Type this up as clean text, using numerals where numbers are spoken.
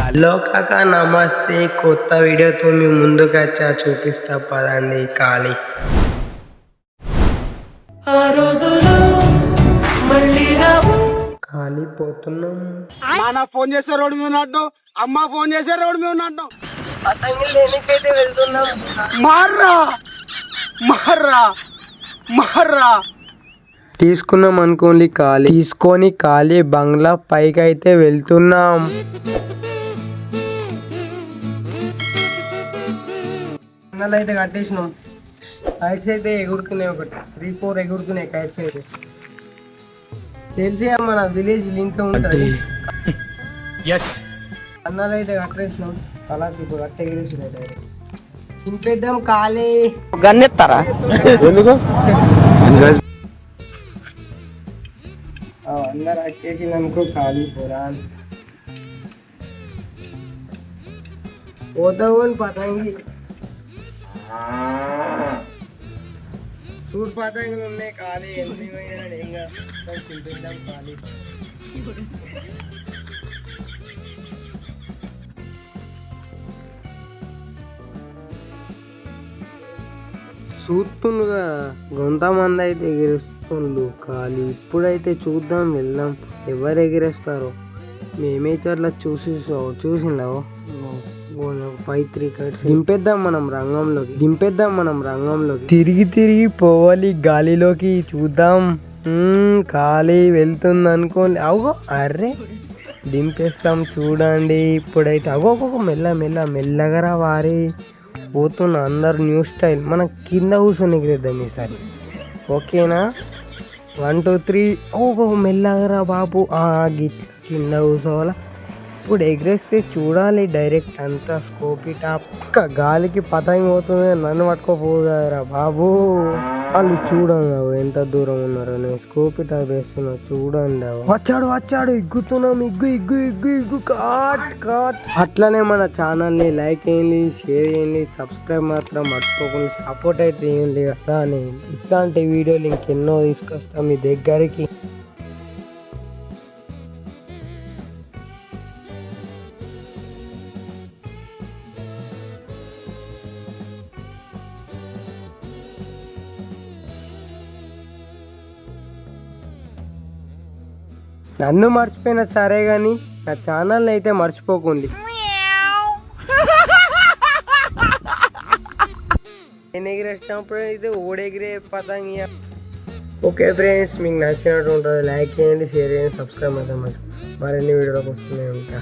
Hello కాకా నమస్తే, కొత్త వీడియోతో మీ ముందుకు వచ్చా, చూపిస్తా పదండి. ఖాళీ పోతున్నాం. నాన్న ఫోన్ చేసే రోడ్డు మీద ఉన్నట్టు, అమ్మ ఫోన్ చేసే రోడ్డు మీద ఉన్నట్టు పతంగి దేనికైతే వెళ్తున్నాం. మార్రా మార్రా మార్రా తీసుకున్నాం అనుకోండి, తీసుకొని ఖాళీ బంగ్లా పైకి అయితే వెళ్తున్నాం. అన్నలు అయితే కట్టేసినాం. కైట్స్ అయితే ఎగురుతున్నాయి, ఒకటి 3-4 ఎగురుతున్నాయి కైట్స్ అయితే. తెలిసి మన విలేజ్ లింక్ ఉంటుంది. అన్నలు అయితే కట్టేసినాం. కలాస్ ఇప్పుడు కట్ట ఎగిరేసినాయి. సింపేద్దాం ఖాళీ గన్నెత్తారా ఎందుకు అందరు వచ్చేసిందనుకో ఖాళీ పోరా పోతావు పతంగి. చూడు పతంగులు ఉన్నాయి ఖాళీ, ఎన్ని పోయినా ఏం కాదు. సింపేద్దాం ఖాళీ. చూస్తుండగా కొంతమంది అయితే ఎగిరేస్తుండ్రు ఖాళీ. ఇప్పుడైతే చూద్దాం, వెళ్దాం ఎవరు ఎగిరేస్తారో. మేమైతే అట్లా చూసినావు 5-3 కైట్స్ దింపేద్దాం మనం రంగంలోకి. తిరిగి పోవాలి గాలిలోకి. చూద్దాం. ఖాళీ వెళ్తుంది అనుకోండి. అవగో అర్రే దింపేస్తాం చూడండి. ఇప్పుడైతే అగో మెల్లగా రా వారి పోతున్న అందరు న్యూ స్టైల్. మనం కింద కూర్చొని ఎగిరేద్దాం ఈసారి, ఓకేనా? 1 2 3 ఓహో మెల్లగరా బాబు. గిట్ల కింద కూర్చోవాలా. ఇప్పుడు ఎగిరేస్తే చూడాలి డైరెక్ట్ అంతా స్కోపీ టాప్. గాలికి పతంగి పోతుంది, నన్ను పట్టుకోపోదారా బాబు. వాళ్ళు చూడండి ఎంత దూరం ఉన్నారో. నేను స్కోపీ టాప్ వేస్తున్నా చూడండి. వచ్చాడు ఎగ్గుతున్నాం. ఇగ్గు కాట్. అట్లనే మన ఛానల్ని లైక్ చేయండి, షేర్ చేయండి, సబ్స్క్రైబ్ మాత్రం మర్చిపోకుండా సపోర్ట్ అయితే చేయండి కదా. నేను ఇట్లాంటి వీడియోలు ఇంకెన్నో తీసుకొస్తాం మీ దగ్గరికి. నన్ను మర్చిపోయినా సరే కానీ నా ఛానల్ని అయితే మర్చిపోకండి. నేను ఎగిరేసినప్పుడు అయితే ఓడెగిరే పతంగి. ఓకే ఫ్రెండ్స్, మీకు నచ్చినట్టు ఉంటుంది లైక్ చేయండి, షేర్ చేయండి, సబ్స్క్రైబ్ అయితే మరిన్ని వీడియోలకు వస్తూనే ఉంటా.